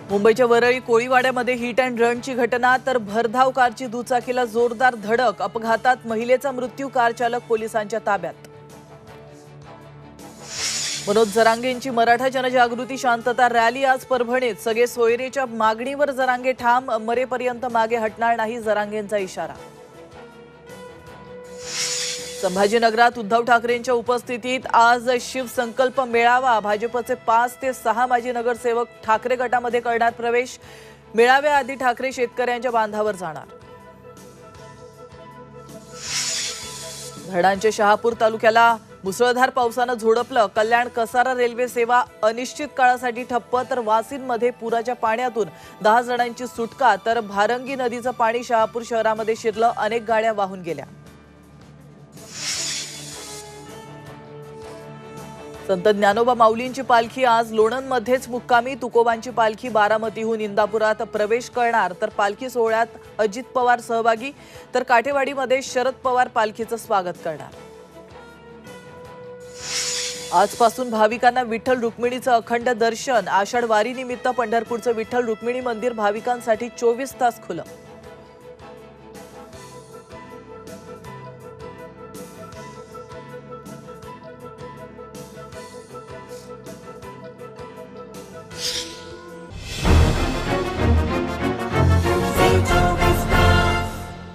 मुंबईच्या Worli कोळीवाड्यामध्ये hit and रनची घटना तर भरधाव कारची दुचाकीला जोरदार धडक, अपघातात महिलेचा मृत्यू, कार चालक पोलिसांच्या ताब्यात। मनोज जरांगेंची मराठा जनजागृती शांतता रॅली आज परभणीत, सगळे सोयरेच्या मागणीवर जरांगे ठाम, मरेपर्यंत मागे हटणार नाही, जरांगेंचा इशारा। संभाजीनगरात उद्धव ठाकरेंच्या उपस्थितीत आज शिवसंकल्प मेळावा, भाजपचे 5 ते 6 माजी नगरसेवक ठाकरे गटामध्ये करणार प्रवेश। मेळाव्याआधी ठाकरे शेतकऱ्यांच्या बांधावर जाणार। धरणांच्या शहापूर तालुक्याला मुसळधार पावसानं झोडपलं, कल्याण कसारा रेल्वे सेवा अनिश्चित काळासाठी ठप्प, तर वासिनमध्ये पुराच्या पाण्यातून 10 जणांची सुटका, तर भारंगी नदीचं पाणी शहापूर शहरामध्ये शिरलं, अनेक गाड्या वाहून गेल्या। संत ज्ञानोबा माऊलींची पालखी आज लोणंदमध्येच मुक्कामी, तुकोबांची पालखी बारामतीहून इंदापुरात प्रवेश करणार, तर पालखी सोहळ्यात अजित पवार सहभागी, तर काठेवाडीमध्ये शरद पवार पालखीचं स्वागत करणार। आजपासून भाविकांना विठ्ठल रुक्मिणीचं अखंड दर्शन, आषाढ वारीनिमित्त पंढरपूरचं विठ्ठल रुक्मिणी मंदिर भाविकांसाठी 24 तास खुलं।